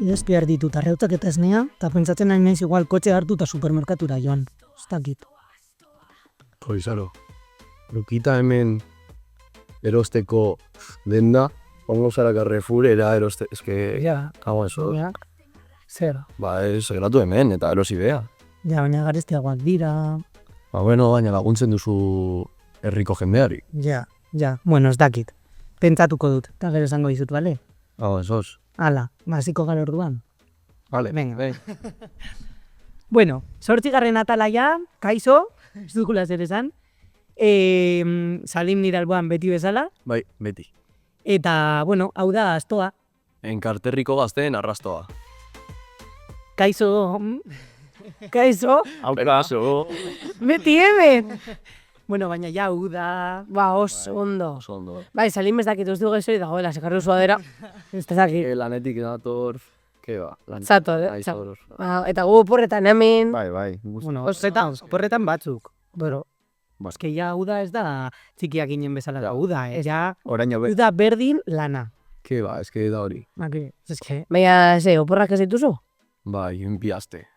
Idazki behar ditut arrautzak eta esnea, eta pentsatzen nahi naiz igual kotxe hartu eta supermerkatura joan. Ez dakit. Izaro, lukita hemen erosteko denda, ongo zara Carrefourera eroste, eske... Ja, Hau eso, ja. Zer? ba ez geratu hemen eta erosi bea. Ja, baina garestiagoak dira. Ba bueno, baina laguntzen duzu herriko jendeari. Ja. Bueno, ez dakit. Pentsatuko dut, eta gero esango dizut, bale? Hau esos. Hala, hasiko gara orduan. Vale. Venga. Bueno, 8. atalaia, kaixo, ez dugula zer esan. Salim nire alboan beti bezala. Bai, beti. Eta, bueno, hau da astoa. Enkarterriko gazteen arrastoa. Kaixo. Kaixo. Kaixo. Beti hemen. Bueno, baina ja uda. Ba, oso ondo. Oso ondo. Bai, Salim ez dakit uste dugu gezori dagoela, sekarru suadera. Ez dakit. Lanetik dator, ke ba. Zator, Zator. Eta gu porretan hemen. Bai. Bueno, porretan batzuk. Bueno, eske ja uda ez da txikiak ginen bezala da uda, ja Oraino be. uda berdin lana. Ke ba, eske da hori. Eske, Baina, oporrak ez dituzu? Bai, enpiaste.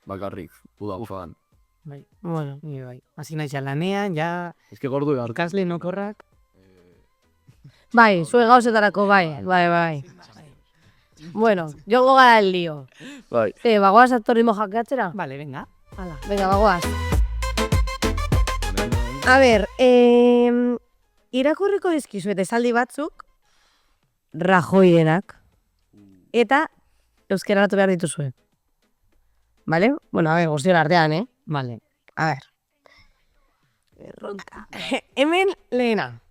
Bakarrik, uda bufan. bai, Bueno. bai. Hasi naiz lanean, ja Eske gordu behar. kasle nokorrak. Bai, zuen gauzetarako, bai. Bueno, jongo gara el lío. Bai. Bagoaz atorrimo jakeatzera? Vale, venga. Hala. Venga, bagoaz. A ber, irakurriko dizkizuet esaldi batzuk, Rajoyenak, eta euskeraratu behar dituzue. Vale? Bueno, a ver, guztion artean, Vale. A ver. Erronka. Hemen lehena.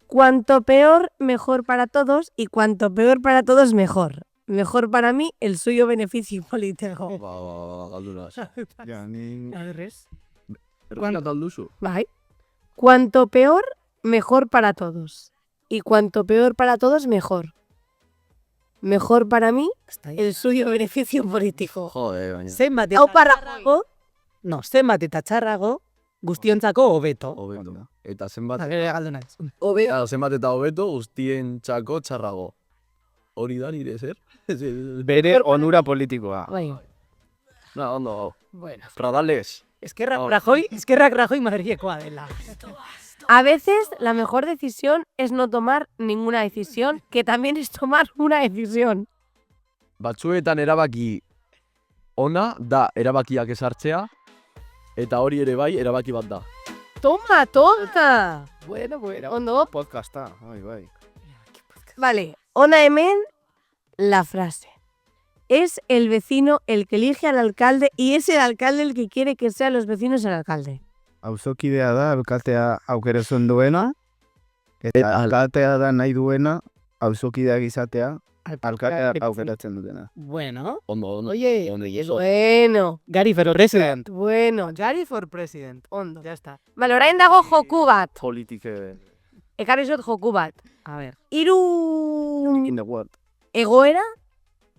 Cuanto peor, mejor para todos, y cuanto peor para todos, mejor. Mejor para mí, el suyo beneficio político. Galduraz. Ja, ni... Aderrez. Erronka talduzu. Bai. Cuanto peor, mejor para todos. Y cuanto peor para todos, mejor. Mejor para mí, el suyo beneficio político. Jode, baina. Zenbat Hau eta parrago, zenbat eta txarrago guztiontzako hobeto. Hobeto. Eta zenbat, Galdu naiz. zenbat eta hobeto guztien txako txarrago. Hori da nire zer? Bere onura politikoa. bai. Na, ondo, hau. Bueno. Radales. Eskerrak Rajoy Madrilekoa dela. A veces la mejor decisión es no tomar ninguna decisión, que también es tomar una decisión. Batzuetan erabaki ona da erabakiak esartzea, eta hori ere bai erabaki bat da. Toma, tonta. Bueno. Ondo. Podcasta, bai. Vale, ona hemen la frase. Es el vecino el que elige al alcalde y es el alcalde el que quiere que sean los vecinos el alcalde. Auzokidea da, alkatea aukeratzen duena, eta alkatea da nahi duena, auzokideak izatea, alkatea aukeratzen dutena. Bueno. Ondo. Oye, Ondo. Bueno, Gary for president. bueno. Gary for president. Ondo. Ya está. Vale, orain dago joku bat. Politike... Ekarri zut joku bat. A ver. Hiru In the world. egoera,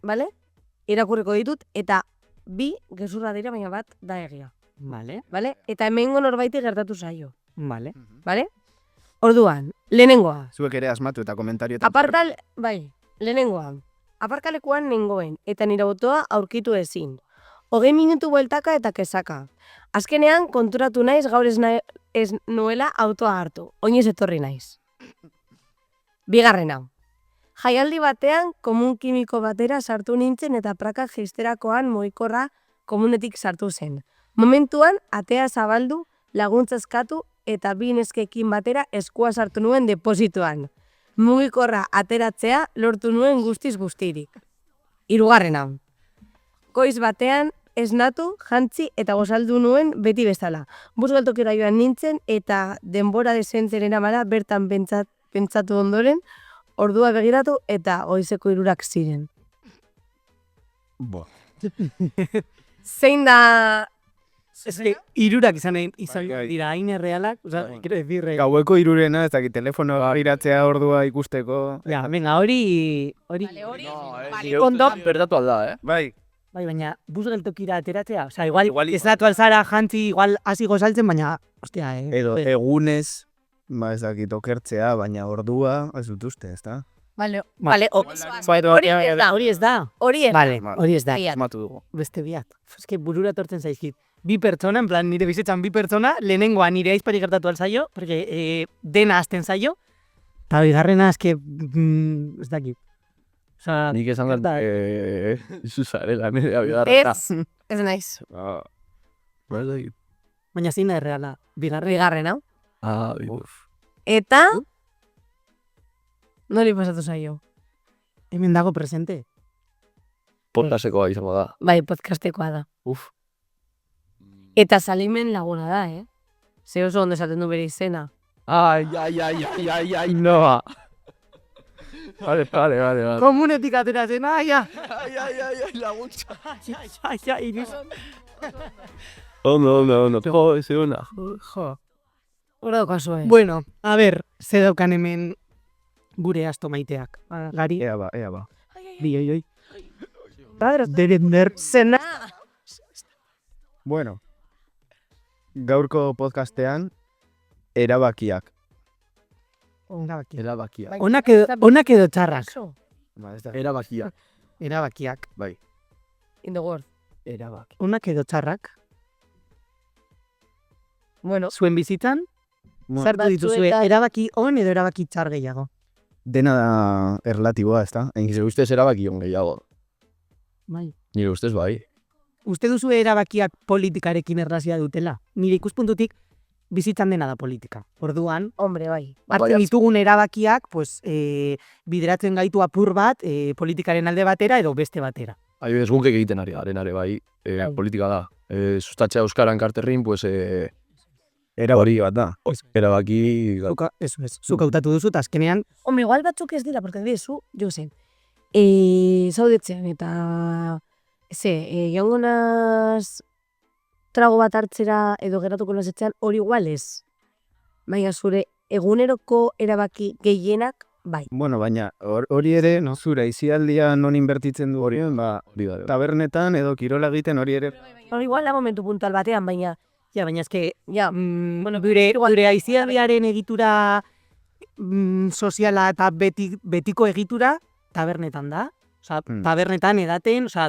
vale? Irakurriko ditut, eta bi gezurra dira, baina bat da egia. Vale. Vale? Eta hemengo norbaiti gertatu zaio. Vale. Vale? Orduan, lehenengoa. Zuek ere asmatu eta komentarioetan. Apartal, bai, lehenengoa. Aparkalekuan nengoen, eta nire autoa aurkitu ezin. 20 minutu bueltaka eta kesaka. Azkenean konturatu naiz gaur ez nuela autoa hartu. Oinez etorri naiz. Bigarrena. Jaialdi batean komun kimiko batera sartu nintzen eta prakak jeisterakoan mugikorra komunetik sartu zen. Momentuan, atea zabaldu, laguntza eskatu eta bi neskekin batera eskua sartu nuen depositoan. Mugikorra ateratzea lortu nuen guztiz guztirik. Hirugarrena. Goiz batean, esnatu, jantzi eta gozaldu nuen beti bezala. Bus geltokira joan nintzen eta denbora dezentzen eramala bertan pentsatu ondoren, ordua begiratu eta goizeko 3 ziren. Bo. Zein da... Irurak izan dira hain errealak, quiero decir... Gaueko 3 ez dakit telefono giratzea ordua ikusteko. Ja, venga, hori... Ondo, berdatu alda, Bai. Bai, baina bus geltokira ateratzea, osea, igual ez datu alzara jantzi, igual hasi gozaltzen, baina, ostia, Edo egunez Ba, ez dakit okertzea, baina ordua, ez dut uste, ez da? Vale, Hori ez da. Hori ez da. Vale, hori ez da. Biat. Asmatu dugu. Beste biat. Eske burura tortzen zaizkit. Bi pertsona, en plan, nire bizitzan bi pertsona, lehenengoa nire aizpari gertatu alzaio, porque dena azten zaio, eta bigarrena, eske, ez dakit. Osa, Nik esan gerta- dut, zuzarela, nire abigarra. Ez naiz. Ez dakit. baina zein da erreala. Bigarren. Bigarren, hau. Uf. Eta... Nori pasatu zaio. Hemen dago presente. Podcastekoa izango da. Bai, podcastekoa da. Uf. Eta Salimen laguna da, Ze oso ondo esaten du bere izena. Ai, Noa. Vale. Komunetik atera zen, aia! Ai, laguntza. Aia, iris. Ondo. Jo, ez eguna. Jo. Hora daukazue. Bueno, a ver, ze daukan hemen gure asto maiteak. Gari, Ea ba. oi. Derender. Zena! Bueno, gaurko podcastean, erabakiak. Erabakia. Onak edo txarrak. Ba, ez da. Erabakia. Erabakiak. Bai. In the world. Erabaki. Onak edo txarrak. Bueno, Zuen bizitzan, zartu dituzue batzuetan- erabaki on edo erabaki txar gehiago. Dena da erlatiboa, ez da? Nire ustez erabaki on gehiago. Bai. Nire ustez bai. Uste duzu erabakiak politikarekin erlazioa dutela? Nire ikuspuntutik bizitzan dena da politika. Orduan, hombre, bai. hartzen ditugun erabakiak, pues, bideratzen gaitu apur bat politikaren alde batera edo beste batera. Adibidez, guk egiten ari garenare bai, politika da. Sustatzea euskaran karterrin, pues, Erabaki bat da. erabaki... Eso es. Zuk hautatu duzu, eta azkenean, Hombre, igual batzuk ez dira, porque zu, jo zen. Zaudetzean, eta... joango naz trago bat hartzera edo geratuko nazetzean, hori igual ez. Baina zure eguneroko erabaki gehienak, bai. Bueno, baina hori ere, no? Zure izialdia non inbertitzen du hori, ba, Hori da. tabernetan edo kirola egiten hori ere. Hori igual da momentu puntual batean, baina, ja, baina eske, ja, bueno, gure aizialdiaren egitura soziala eta betiko egitura tabernetan da. Osa, tabernetan edaten, osa,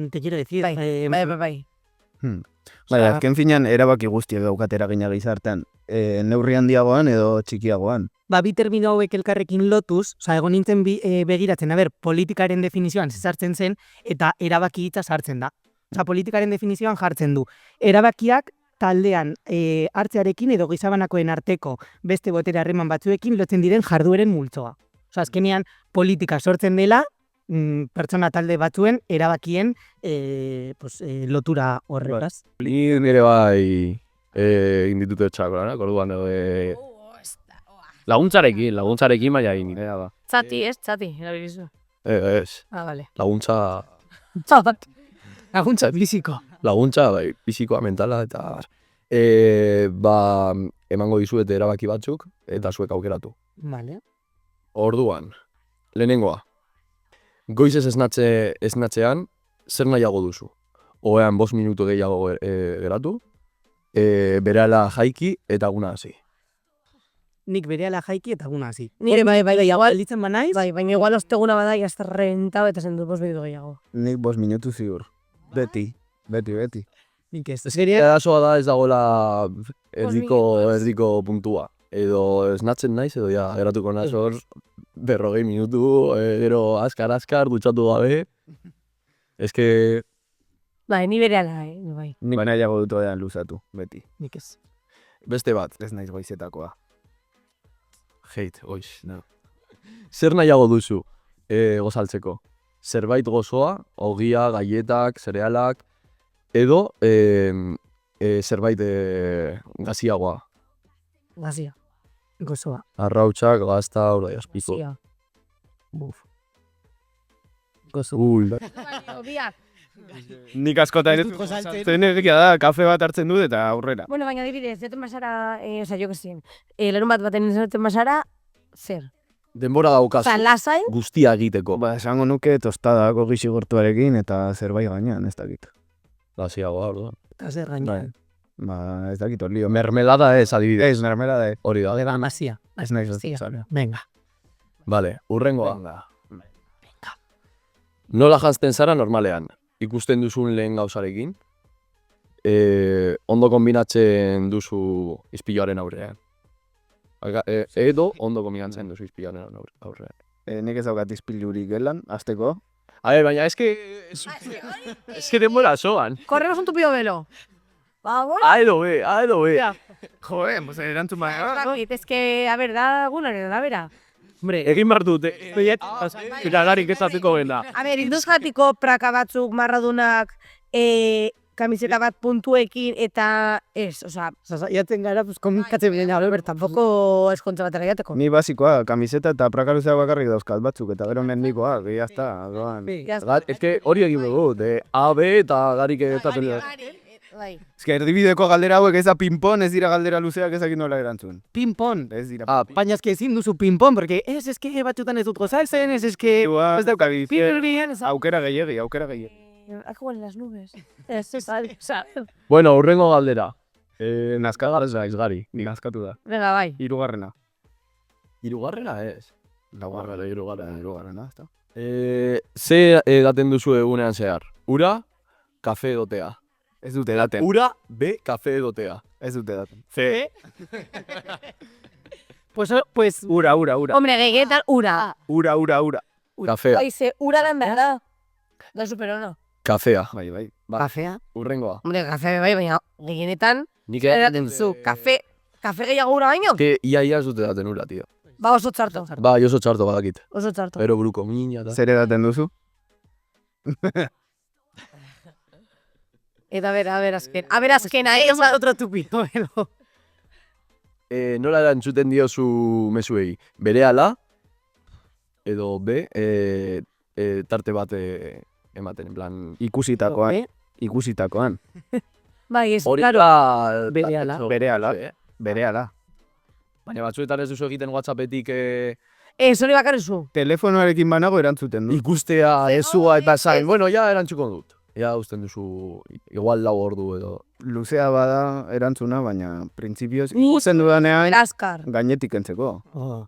te quiero decir. bai. Baina, azken finean erabaki guztiak daukate eragina gizartean. Neurri handiagoan edo txikiagoan. Ba, bi termino hauek elkarrekin lotuz, osa, egon nintzen begiratzen, politikaren definizioan sartzen zen, eta erabaki hitza sartzen da. Osa, politikaren definizioan jartzen du. Erabakiak taldean hartzearekin edo gizabanakoen arteko beste botere harreman batzuekin lotzen diren jardueren multzoa. Osa, azkenean politika sortzen dela, pertsona talde batzuen erabakien lotura horretaz. Ni nire bai inditute txakoranak, orduan laguntzarekin baina nire da. Txati, ez? Txati, erabilizu. Ez, Vale. laguntza Laguntza biziko. Laguntza, bai, fisikoa, mentala, eta emango dizuete erabaki batzuk, eta zuek aukeratu. Vale. Orduan, lehenengoa, goizez esnatzean, zer nahiago duzu? Oean 5 minutu gehiago geratu, berehala jaiki eta guna hasi. Nik berehala jaiki eta guna hasi. Nire bai, igual, Gelditzen banaiz, bai, baina igual osteguna bada, jazta rentau eta zendu 5 minutu gehiago. Nik 5 minutu ziur. Beti. nik ez. Erasoa da ez dagoela erdiko puntua. Edo esnatzen naiz, edo ja, geratuko naiz hor 40 minutu, gero azkar, dutxatu gabe. Eske... Bai, ni berehala, bai. Nik nahiago dut oean luzatu, beti. Nik ez. Beste bat, Ez naiz goizetakoa. goiz, no. Zer nahiago duzu gozaltzeko? Zerbait gozoa, ogia, gaietak, zerealak, edo zerbait gaziagoa. Gazia. Gozoa. Arrautxak, gazta, orai aspiko. Gazia. Gozo. Biak. Nik askotan ez zen egia da, kafe bat hartzen dut eta aurrera. Bueno, baina adibidez, zeten basara, jo que zien, larun bat baten zeten basara, zer? Denbora daukazu Osa, lasai, guztia egiteko. Ba, esango nuke tostadako gixi gortuarekin eta zerbait gainean, ez dakit. Gaziagoa, orduan. Eta zer gainean. Ba, ez dakit olio. Mermelada ez, adibidez. Ez, mermelada ez. Hori da. Beba, mazia. Ez nahi Mazia. zozera. Venga. Vale, urrengoa. Nola janzten zara normalean? Ikusten duzun lehen gauzarekin? Ondo kombinatzen duzu ispiloaren aurrean. Edo ondo kombinatzen duzu ispiloaren aurrean. Nik ez daukat izpilurik gelan, azteko. A ver, baina eske denbora soan. Corremos un tupido velo. Vamos. A edo be. Joe, pues erantzun Es que, a ver, da gunaren arabera. Hombre, Egin behar dute. Iragarik ezateko gena. A ver, induzjatiko praka batzuk marradunak, kamiseta bat puntuekin eta ez, osea, jaten gara, pues, komunikatzen bine, aber, tampoco eskontza batera jateko. Ni basikoa, kamiseta eta praka luzeak bakarrik dauzkat batzuk, eta gero mendikoak, ya está, doan. Ez que hori egin dugu, A, B eta garik ezatu dira. Bai. Ez que erdibideko galdera hauek ez da ping-pong, ez dira galdera luzeak ezakit nola erantzun. ping-pong. Ez dira. Baina eski ezin duzu ping-pong, porque ez que batzutan ez dut gozaltzen, ez que... Ez daukabi, Bien, aukera gehiagi. Ako en las nubes. Ez. Bueno, urrengo galdera. Nazkagarrez naiz gari. Nazkatu da. Venga, bai. Hirugarrena. Hirugarrena ez. Hirugarrena, ez da. Ze edaten duzu egunean zehar? Ura, kafe edo tea. Ez dute daten. Ura, B, kafe edo tea. Ez dute daten. C. Pues, Ura. Hombre, gehiagetan, ura. Ura. Kafea. Bai, ze, ura den behar da. Da superona. Kafea. Bai. kafea. Urrengoa. Hombre, kafe bai, baina gehienetan, Nik eraten zu, kafe gehiago ura baino? Que ia ez dute daten ura, tío. Ba, oso txarto. Ba, oso txarto badakit. Oso txarto. Gero buruko mina eta... Zer edaten duzu? Eta azkena, ez bat Otro tupido, pero... Nola erantzuten diozu mezuei? Berehala, edo B, tarte bat ematen, en plan... Ikusitakoan. Bai, ez, Hori claro. da... Berehala. Berehala. Baina batzuetan ez duzu egiten WhatsAppetik Hori bakarrizu. Telefonoarekin banago erantzuten du. ikustea, ezua eta zain. Bueno, ja erantzuko dut. Ja usten duzu, igual 4 ordu edo. Luzea bada erantzuna, baina printzipioz ikusten dudanean Azkar. gainetik entzeko. Oh,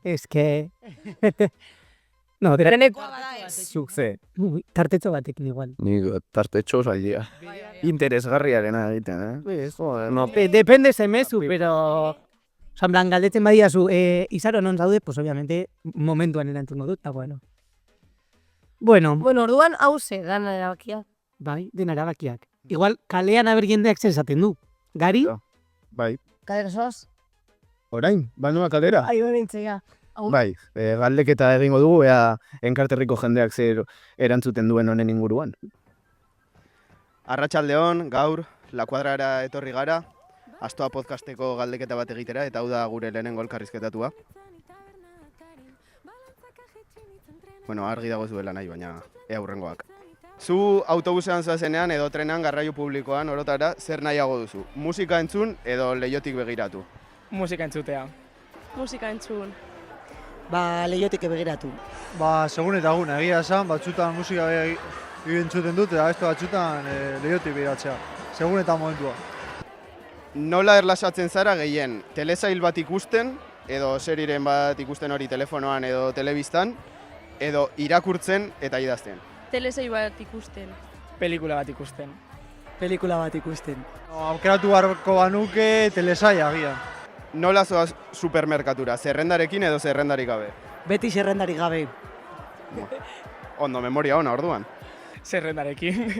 es que... No, dira... Trenekoa bada ez. Zuk ze. Tartetxo batekin igual. Nik tartetxo zailia. Interesgarriarena egiten, No, depende zemezu, pero... Osan, blan, galdetzen badiazu, izaro non zaude, pues obviamente momentuan erantzungo dut, eta bueno. Bueno, Bueno, orduan hauze, dan erabakia. bai, dena erabakiak. Igual, kalean aber jendeak zer esaten du. Gari? Ja. Bai. Kadera zoaz? Orain, banua kaldera? Ai, benintzeia. Bai, galdeketa egingo dugu, ea enkarterriko jendeak zer erantzuten duen honen inguruan. Arratsaldeon, gaur, La Kuadrara etorri gara, Astoa podcasteko galdeketa bat egitera, eta hau da gure lehenengo elkarrizketatua. Bueno, argi dago zuela nahi, baina ea hurrengoak. Zu autobusean zoazenean edo trenean garraio publikoan orotara zer nahiago duzu? Musika entzun edo leihotik begiratu? Musika entzutea. Musika entzun. Ba, leihotik begiratu. Ba, segun eta egun, egia esan, batzutan musika entzuten dut, eta beste batzutan leihotik begiratzea. Segun eta momentua. Nola erlasatzen zara gehien? Telesail bat ikusten, edo seriren bat ikusten hori telefonoan edo telebistan, edo irakurtzen eta idazten? Telesail bat ikusten. Pelikula bat ikusten. Pelikula bat ikusten. No, aukeratu beharko banuke telesaia agian. Nola zoaz supermerkatura? Zerrendarekin edo zerrendarik gabe? Beti zerrendarik gabe. Ondo, memoria ona orduan. Zerrendarekin.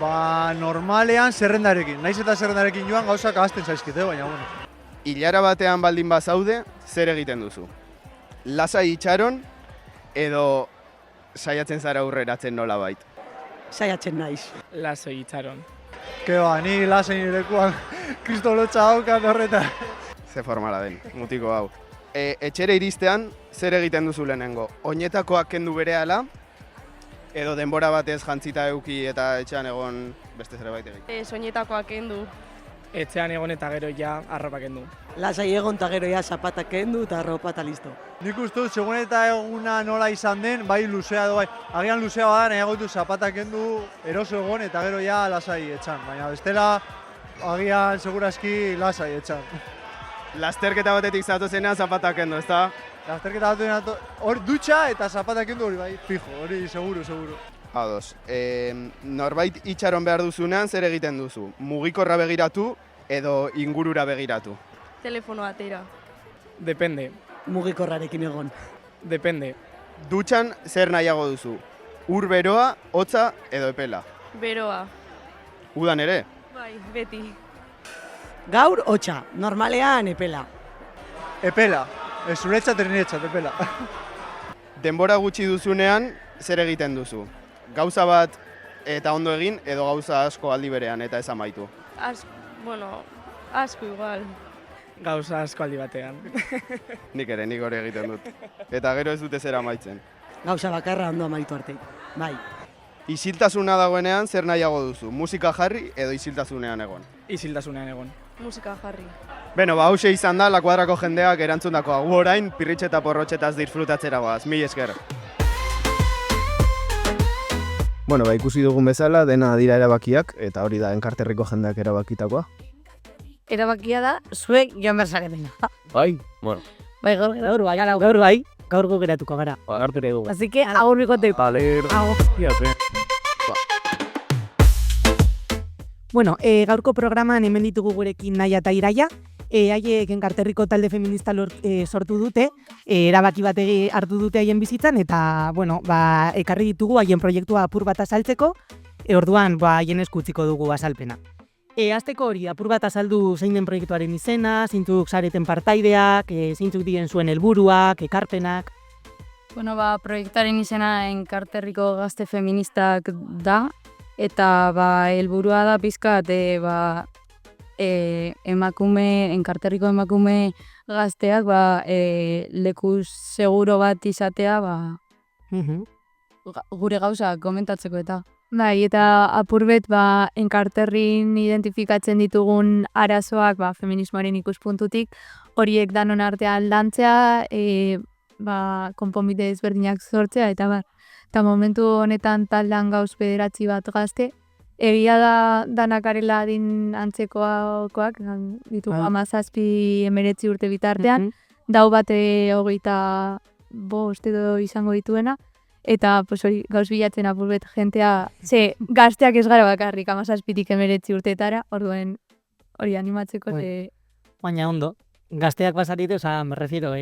Ba, normalean zerrendarekin. Naiz eta zerrendarekin joan gauzak ahazten zaizkite, baina bueno. Ilara batean baldin bazaude, zer egiten duzu? Lasai itxaron edo saiatzen zara aurreratzen nolabait? Saiatzen naiz. Lasoi itxaron. Ke ba, ni lasen irekuan kristolotxa haukan horretan. Ze formala den, mutiko hau. Etxere iristean, zer egiten duzu lehenengo? Oinetakoak kendu berehala, edo denbora batez jantzita euki eta etxean egon beste zerbait egin? Soinetakoak kendu. Etxean egon eta gero ja arropa kendu. Lasai egon eta gero ja zapatak kendu eta arropa eta listo. Nik uste dut, segun eta eguna nola izan den, bai luzea du, bai. Agian luzea bada, nahiago ditu zapatak kendu, eroso egon eta gero ja lasai etxan. Baina bestela, agian segurazki lasai etxan. Lasterketa batetik zatozenean zapatak kendu, ezta? Lasterketa bat hor dutxa eta zapatak kendu hori bai, fijo, hori seguru. Ados, norbait itxaron behar duzunean zer egiten duzu? Mugikorra begiratu edo ingurura begiratu? Telefono atera. Depende, Mugikorrarekin egon. depende. Dutxan zer nahiago duzu? Ur beroa, hotza edo epela? Beroa. Udan ere? Bai, beti. Gaur, hotxa, normalean epela. Epela, zuretzat niretzat, epela. Denbora gutxi duzunean zer egiten duzu? Gauza bat eta ondo egin edo gauza asko aldi berean eta ez amaitu? Asko igual. Gauza asko aldi batean. Nik hori egiten dut. Eta gero ez dute zer amaitzen. Gauza bakarra ondo amaitu arte. Bai. Isiltasuna dagoenean zer nahiago duzu? Musika jarri edo isiltasunean egon? Isiltasunean egon. Musika jarri. Beno, hause izan da, La Kuadrako jendeak erantzundakoa. Gu orain, pirritxe eta porrotxetaz disfrutatzera goaz. Mil esker. Bueno, ikusi dugun bezala, dena dira erabakiak, eta hori da Enkarterriko jendeak erabakitakoa. Erabakia da, zuek joan behar zaretena. Bai, bueno, Bai, gaur Gaur geratuko gara. hartu ere dugu. Así que, agur bikote. Aler, Bueno, gaurko programan hemen ditugu gurekin Naia eta Iraia. Haiek Enkarterriko talde feminista sortu dute, erabaki bat hartu dute haien bizitzan, eta ekarri ditugu haien proiektua apur bat azaltzeko, orduan haien eskutziko dugu azalpena. Azteko hori, apur bat azaldu zein den proiektuaren izena, zeintzuk zareten partaideak, zeintzuk diren zuen helburuak, ekarpenak. Proiektuaren izena Enkarterriko gazte feministak da, eta helburua da pizkat Enkarterriko emakume gazteak leku seguro bat izatea gure gauza komentatzeko eta. Bai, eta apurbet Enkarterrin identifikatzen ditugun arazoak feminismoaren ikuspuntutik horiek danon artean lantzea, konponbide ezberdinak sortzea eta momentu honetan taldean gauz 9 bat gazte. Egia da danakarela adin antzekoak, ditugu 17-19 urte bitartean, dau bate 25 edo izango dituena, eta hori gauz bilatzen apurbet jentea, gazteak ez gara bakarrik 17-19 urteetara, orduen hori animatzeko. Baina ondo, gazteak basarite, me refiero,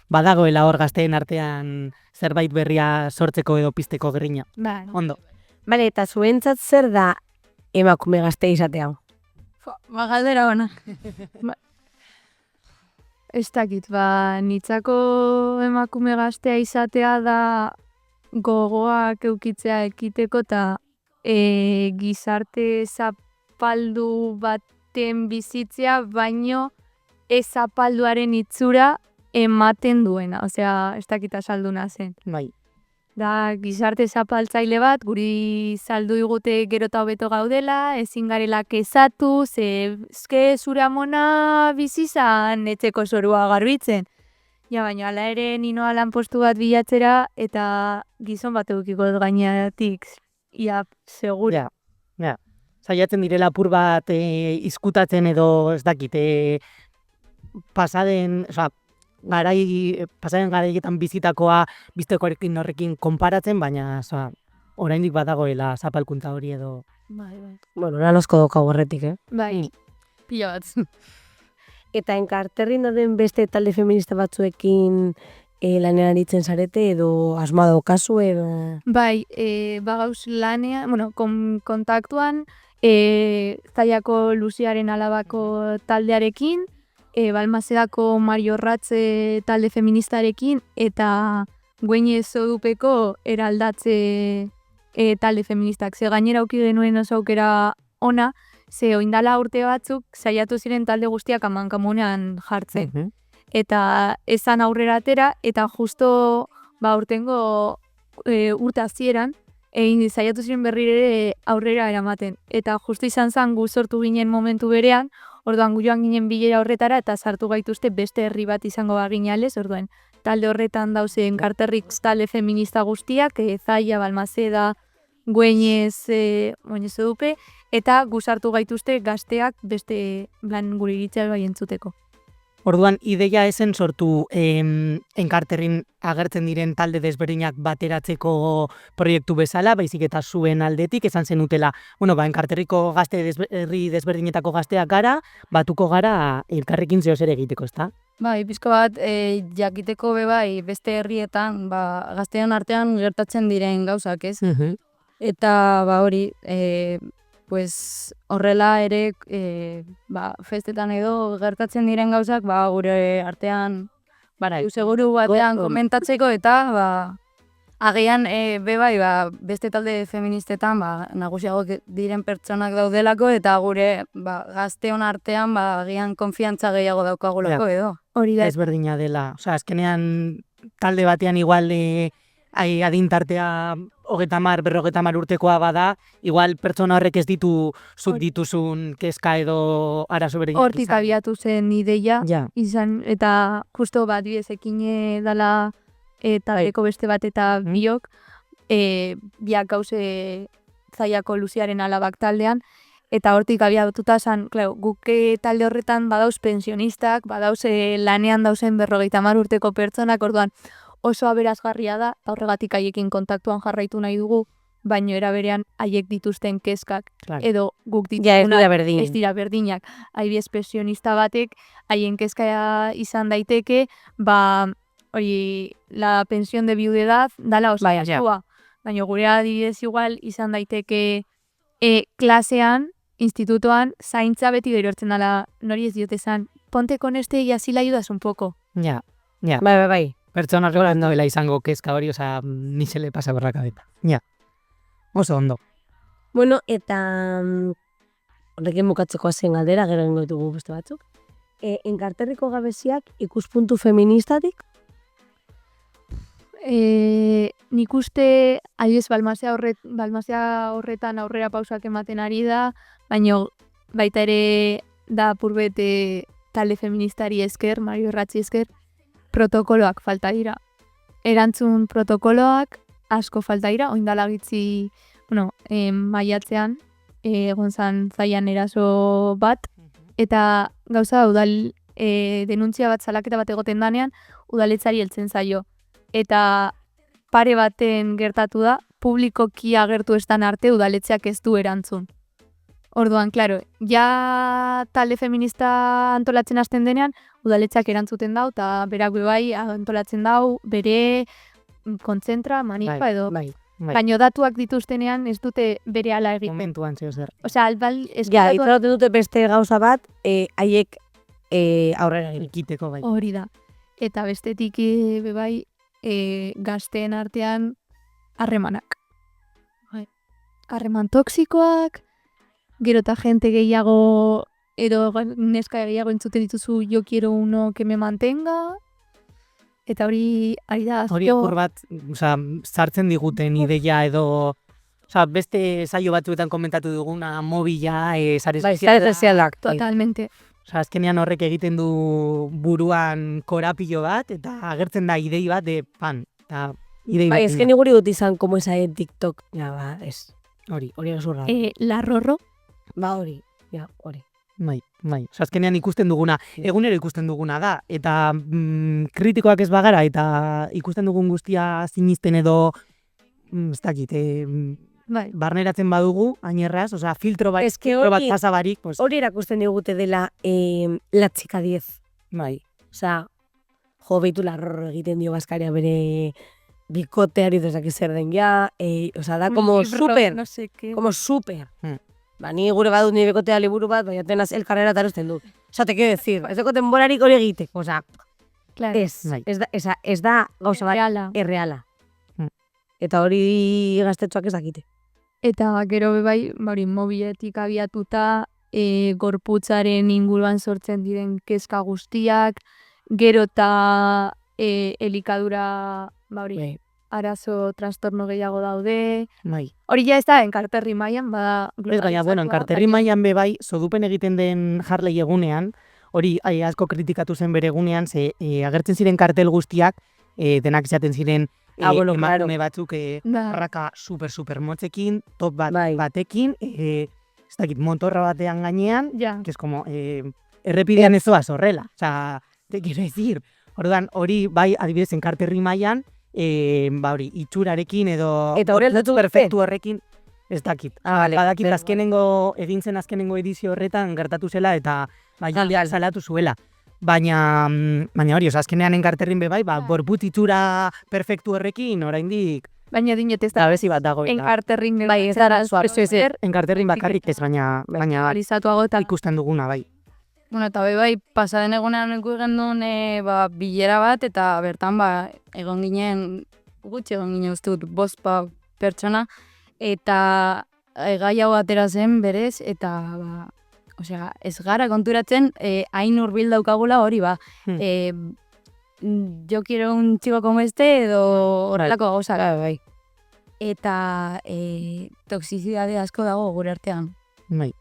badagoela hor gazteen artean zerbait berria sortzeko edo pizteko grina. Ondo. Bale, eta zuentzat zer da emakume gazte izatea? Galdera ona. Ez dakit, nitzako emakume gaztea izatea da gogoak eukitzea ekiteko eta gizarte zapaldu baten bizitzea, baino ez zapalduaren itzura ematen duena. Osea, ez dakit azalduna zen. Bai. Da, gizarte zapaltzaile bat, guri saldu igute gero eta hobeto gaudela, ezin garela kezatu, zure amona bizizan etxeko zorua garbitzen. Baina ala ere ninoa lanpostu bat bilatzera eta gizon bat eukiko gainatik, segura. Saiatzen direla apur bat izkutatzen edo ez dakit, pasaden garaietan bizitakoa biztekoarekin horrekin konparatzen, baina oraindik badagoela zapalkuntza hori edo. Bai. Bueno, lan asko daukagu horretik, Bai, pila bat. Eta Enkarterrin dauden beste talde feminista batzuekin lanean aritzen zarete edo asmoa daukazu edo? Bai, gauz lanean, kontaktuan, Zaiako Luziaren alabako taldearekin, Balmazedako Mario Ratze talde feministarekin eta Gueñe Zodupeko eraldatze talde feministak. Gainera auki genuen oso aukera ona, oindala urte batzuk saiatu ziren talde guztiak amankamunean jartzen. Eta ezan aurrera atera, eta justo urtengo urte hasieran egin saiatu ziren berriro aurrera eramaten. Eta justu izan zen gu sortu ginen momentu berean, orduan gu joan ginen bilera horretara eta sartu gaituzte beste herri bat izango baginalez, orduan talde horretan dauzen Enkarterrik talde feminista guztiak, Zaia, Balmaseda, Güeñez, Güeñez edupe, eta gu sartu gaituzte gazteak beste gure iritzia bai entzuteko. Orduan, ideia esen sortu Enkarterrin agertzen diren talde desberdinak bateratzeko proiektu bezala, baizik eta zuen aldetik, esan zenutela, Enkarterriko herri desberdinetako gazteak gara, batuko gara elkarrekin zehoz ere egiteko, ezta? Bai, pizko bat, jakiteko bai beste herrietan, gaztean artean gertatzen diren gauzak, ez? Eta hori, horrela ere festetan edo gertatzen diren gauzak gure artean seguru batean komentatzeko eta agian beste talde feministetan nagusiagoak diren pertsonak daudelako eta gure gazteon artean agian konfiantza gehiago daukagulako edo. Hori da. Ezberdina dela. Osea, azkenean talde batean igual adintartea 30-50 urtekoa bada, igual pertsona horrek ez ditu zuk dituzun kezka edo arazo bere. Hortik abiatu zen ideia izan, eta justo adibidez dala taldeko beste bat eta biok, biak gauze Zaiako Luziaren alabak taldean, eta hortik abiatuta zen, guk talde horretan badauz pensionistak, badauz lanean dauzen 50 urteko pertsonak, orduan oso aberazgarria da, horregatik haiekin kontaktuan jarraitu nahi dugu, baino era berean haiek dituzten kezkak, edo guk dituzuna ez dira berdinak. Adibidez pensionista batek, haien kezka izan daiteke, la pensión de viudedad dala oso astua. Baina gure adibidez igual izan daiteke klasean, institutoan, zaintza beti gerortzen dala, nori ez diote zan, ponte con este y así la ayudas un poco. Ja. Bai. Pertsona horregoan noela izango kezka hori, ni se le pasa berra kabeta. Oso ondo. Bueno, eta horrekin bukatzeko azien galdera, gero ingo ditugu beste batzuk. Enkarterriko gabeziak ikuspuntu feministatik? Nik uste, adibidez, Balmasea horretan aurrera pausak ematen ari da, baina baita ere da apurbet talde feministari esker, Mario Erratzi esker, protokoloak falta dira. Erantzun protokoloak asko falta dira, oindala gitzi, maiatzean, egon zan Zaian eraso bat, eta gauza udal denuntzia bat, salaketa bat egoten danean, udaletzari heltzen zaio. Eta pare baten gertatu da, publikoki agertu estan arte udaletzeak ez du erantzun. Orduan, klaro, ja talde feminista antolatzen hasten denean, udaletzeak erantzuten dau, eta berak bai antolatzen dau, bere kontzentra, manifa edo. Baina datuak dituztenean ez dute bere ala egiten. Momentuan zeo zer. Osea, itzaroten dute beste gauza bat, haiek aurrera egiteko bai. Hori da. Eta bestetik bai, gazteen artean harremanak. Harreman toksikoak, gero eta jente gehiago, edo neska gehiago entzuten dituzu yo quiero uno que me mantenga, eta hori da azio. Hori apur bat, sartzen diguten ideia edo, beste saio batzuetan komentatu duguna, mobila, sare sozialak. Totalmente. Azkenean horrek egiten du buruan korapilo bat, eta agertzen da idei bat, Bai, ezken iguri dut izan, como esa en TikTok. Ez. Hori gezurra. La Rorro. Hori. Bai. Azkenean ikusten duguna, egunero ikusten duguna da, eta kritikoak ez bagara, eta ikusten dugun guztia sinisten edo, ez dakit, barneratzen badugu, ainerraz, filtro bat pasabarik. Hori erakusten digute dela la chica 10. Bai. Beitu La Rorro egiten dio Baskaria bere bikoteari dezak zer den ja, da como super, como super. Ni gure badut nire bikotea liburu bat, baina tenaz elkarrera eta erosten dut. Te quiero decir, ez deko denborarik hori egiteko, ez da gauza bat erreala. Eta hori gaztetxoak ez dakite. Eta gero bai, mobiletik abiatuta, gorputzaren inguruan sortzen diren kezka guztiak, gero eta elikadura, arazo trastorno gehiago daude. Bai. Hori ja ez da, enkarterri mailan, bada... Ez gaina, bueno, enkarterri mailan be bai, sodupen egiten den Harley egunean, hori asko kritikatu zen bere egunean, ze agertzen ziren kartel guztiak, denak izaten ziren emakume batzuk raka super motzekin, top batekin, ez dakit, motorra batean gainean, que es como, errepidean ez zoaz horrela, oza, te quiero decir, orduan, hori bai, adibidez, enkarterri mailan, hori, itxurarekin edo perfektu horrekin, ez dakit. Badakit egin zen azkenengo edizio horretan gertatu zela eta bai salatu zuela. Baina hori, azkenean enkarterrin be bai, gorputz itxura perfektu horrekin, oraindik. Baina dinet ez da, Abezi bat dago. enkarterrin bai, ez dara enkarterrin bakarrik ez, baina ikusten duguna, bai. Bueno, eta bai, pasaden egunean ikusten duen bilera bat, eta bertan egon ginen, gutxi egon ginen uste dut, 5 pertsona, eta gai hau atera zen berez, eta osea, ez gara konturatzen, hain hurbil daukagula hori, yo quiero un chico como este, edo horrelako gauza, bai. Eta toxizidade asko dago gure artean. Bai.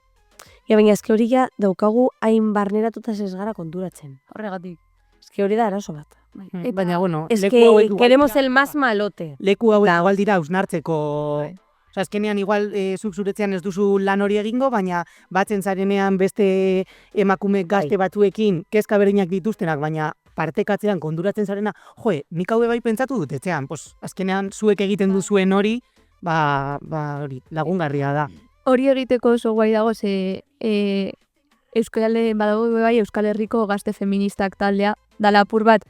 Baina eske hori ja daukagu hain barneratuta ez gara konturatzen. Horregatik. Eske hori da arazo bat. Baina, bueno, es que queremos el más malote. Leku hau igual dira hausnartzeko. Osa, azkenean igual zuk zuretzean ez duzu lan hori egingo, baina batzen zarenean beste emakume gazte batzuekin kezka berdinak dituztenak, baina partekatzean konduratzen zarena, nik haue bai pentsatu dut etxean, azkenean zuek egiten duzuen hori, hori, lagungarria da. Hori egiteko oso guai dago, ze Euskal Herriko gazte feministak taldea, dala apur bat,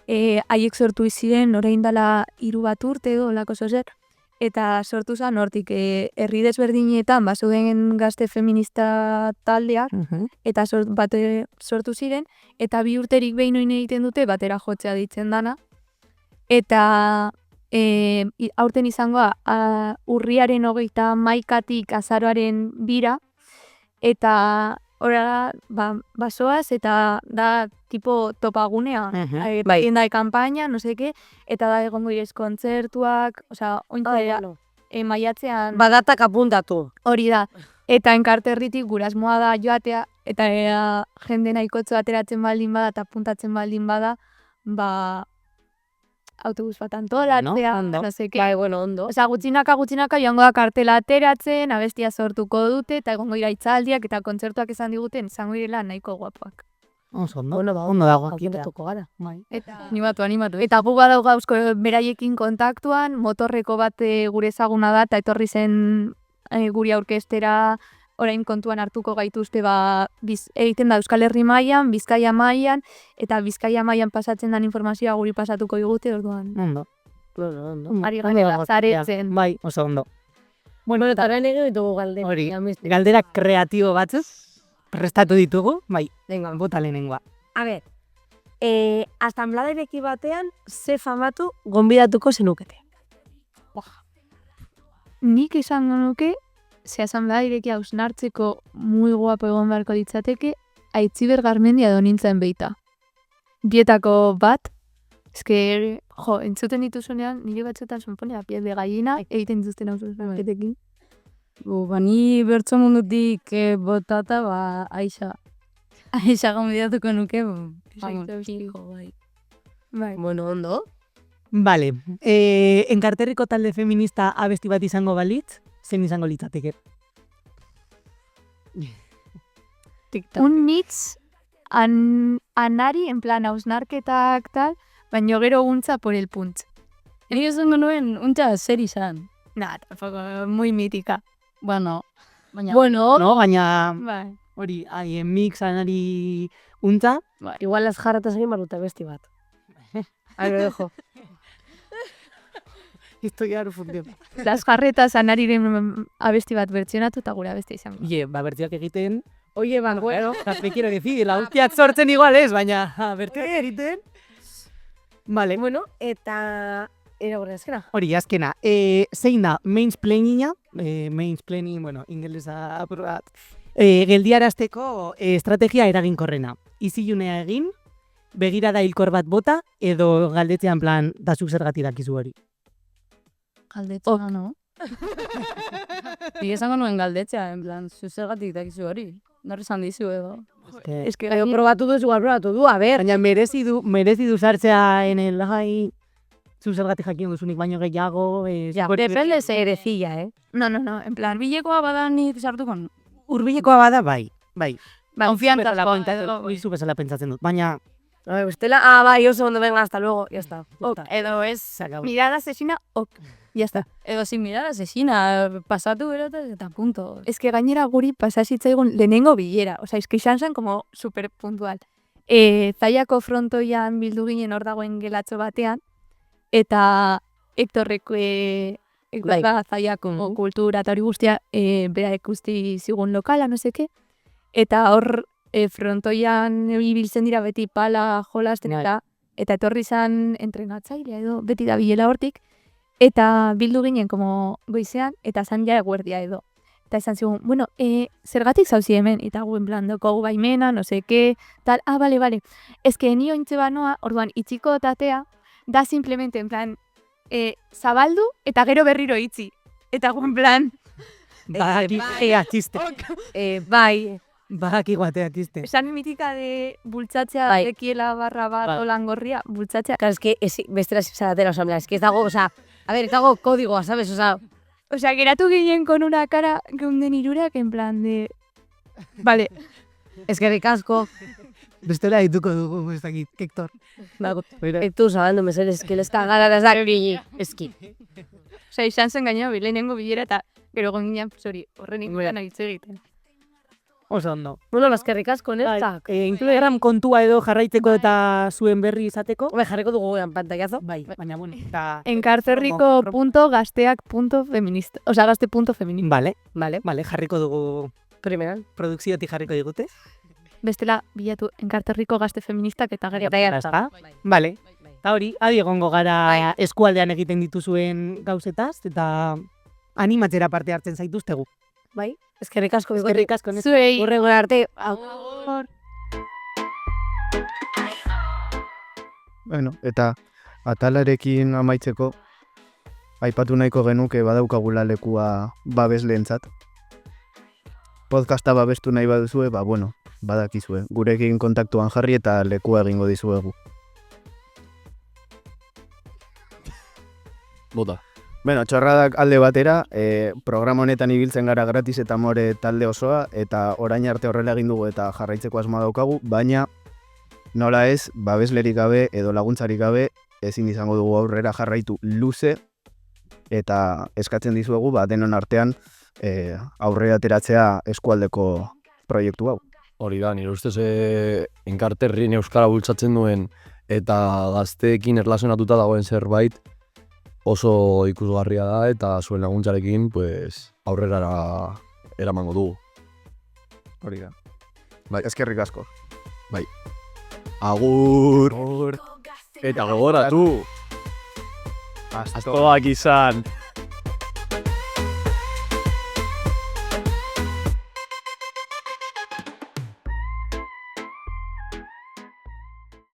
haiek sortu iziren, orain dala 3 urte edo, lako zozer, eta sortu zen hortik herri desberdinetan bazuden gazte feminista taldeak, eta sortu ziren, eta 2 urterik behin oin egiten dute, batera jotzea ditzen dana, eta aurten izangoa urriaren 21-tik azaroaren 2, eta horrela basoaz, eta da tipo topagunea, tienda de campaña, no sé qué, eta da egongo direz kontzertuak, osea, maiatzean... Badatak apuntatu. Hori da, eta enkarterritik gurasmoa da joatea, eta jende nahikotzo ateratzen baldin bada, eta apuntatzen baldin bada, autobus bat antolatzea, no sé qué. Ondo. Osa, gutxinaka joango da kartela ateratzen, abestia sortuko dute, eta egongo dira itzaldiak, eta kontzertuak esan diguten, izango direla nahiko guapoak. Ondo dago. Apuntetuko gara. Animatu. Eta gu badau gauzko beraiekin kontaktuan, motorreko bat gure ezaguna da, eta etorri zen guri aurkestera, orain kontuan hartuko gaituzte egiten da Euskal Herri mailan, Bizkaia mailan, eta Bizkaia mailan pasatzen den informazioa guri pasatuko digute, orduan. Ondo. Ari gara zaretzen. Bai, oso ondo. Bueno, eta orain egin ditugu galdera. Hori, galdera kreatibo batzuk, prestatu ditugu, bai, bota lehenengoa. A ver, asamblea ireki batean, ze famatu gonbidatuko zenukete? Nik izan nuke, ze asamblea irekia hausnartzeko muy guapo egon beharko ditzateke, Aitziber Garmendia edo nintzen beita. Bietako bat, eske, entzuten dituzunean, nire batzuetan sonponea piel de gallina, egiten dituzten hausunetekin. Ni bertso mundutik botata, Aixa gonbidatuko nuke, Bueno, ondo. Vale, enkarterriko talde feminista abesti bat izango balitz, zein izango litzateke? Un nitz anari, en plan, hausnarketak tal, baina gero untza por el puntz. Nik esango nuen, untza zer izan. Tampoco, muy mítica. Bueno, no, baina hori, mix anari untza. Igual las jarratas egin baruta besti bat. Ahí lo dejo. Estoy aro fundio. Las jarretas anariren abesti bat bertsionatu eta gure abesti izango. Bertsioak egiten... Oye, bueno. Me quiero decir, la hostiak sortzen igual ez, baina bertsioak egiten... Vale. Bueno, eta... Era gure azkena. Hori, azkena. Zein da, mansplaininga, bueno, ingelesa aprobat, geldiarazteko estrategia eraginkorrena. Izilunea egin, begirada hilkor bat bota, edo galdetzean plan, dazuk zergatik dakizu hori. Galdetzea, no? Nik esango nuen galdetzea, en plan, zuzergatik dakizu hori. Nor esan dizu edo. Es que gero probatu duzu, probatu du, a ber. Baina merezi du sartzea en el gai zu zergatik jakin duzunik baino gehiago. Ja, depende ze erecilla, No, en plan, bilekoa bada nik sartuko. Hurbilekoa bada, bai. Konfiantza Zu bezala pentsatzen dut, baina... Bestela, bai, oso ondo, venga, hasta luego, ya está. Edo ez, mirada asesina, ok. Ya está. Edo sin mirada asesina, pasatu berota eta punto. Ez que gainera guri pasasitzaigun lehenengo bilera. Osa, ez que izan zen como super puntual. Zaiako frontoian bildu ginen hor dagoen gelatxo batean, eta Hektorrek Zaiako kultura eta hori guztia bera ikusti zigun lokala, no seke. Eta hor frontoian ibiltzen dira beti pala jolasten eta etorri zan entrenatzailea edo beti da bilela hortik. Eta bildu ginen como goizean, eta zan ja eguerdia edo. Eta esan zigun, bueno, zergatik zauzi hemen, eta guen plan doko baimena, no seke, tal, bale. Ez que nio intze banoa, orduan, itxiko tatea, da simplemente, en plan, zabaldu eta gero berriro itzi. Eta guen plan... txiste. Bai. Baki guatea txiste. Esan mitika de bultzatzea, ekiela /bat olangorria, bultzatzea. Claro, es que bestera zaratera, es que ez dago, a ver, ez dago kodigoa, ¿sabes? O sea, geratu ginen con una cara geunden irurak, en plan de... Vale. Eskerrik asko. Bestela dituko dugu, ez dakit, Hektor. Tu zabaldu mesedez, que les cagara las dakri. Eski. Osa, izan zen gaina lehenengo bilera eta gero gonginan, horren ikusten agitze egiten. Oso ondo. Bueno, eskerrik asko, netzak. Instagram kontua edo jarraitzeko eta zuen berri izateko. Jarriko dugu gehan pantaiazo. Baina, bueno. Enkarterriko.gazteak.feminista. Osa, gazte.feminista. Vale, jarriko dugu primeran. Produkziotik jarriko digute. Bestela, bilatu Enkarterriko gazte feministak eta gero. Vale. Eta hori, adi egongo gara eskualdean egiten dituzuen gauzetaz, eta animatzera parte hartzen zaituztegu. Bai, eskerrik asko. Zuei. Urrengo arte. Bueno, eta atalarekin amaitzeko, aipatu nahiko genuke badaukagula lekua babesleentzat. Podcasta babestu nahi baduzue, bueno, badakizue. Gurekin kontaktuan jarri eta lekua egingo dizuegu. Bota. Bueno, txorradak alde batera, programa honetan ibiltzen gara gratis eta more talde osoa, eta orain arte horrela egin dugu eta jarraitzeko asmoa daukagu, baina nola ez, babeslerik gabe edo laguntzarik gabe, ezin izango dugu aurrera jarraitu luze, eta eskatzen dizuegu, denon artean aurrera ateratzea eskualdeko proiektu hau. Hori da, nire ustez Enkarterrin euskara bultzatzen duen eta gazteekin erlazionatuta dagoen zerbait, oso ikusgarria da eta zuen laguntzarekin aurrera eramango dugu. Hori da. Bai, eskerrik asko. Bai. Agur! Eta gogoratu! Astoak izan!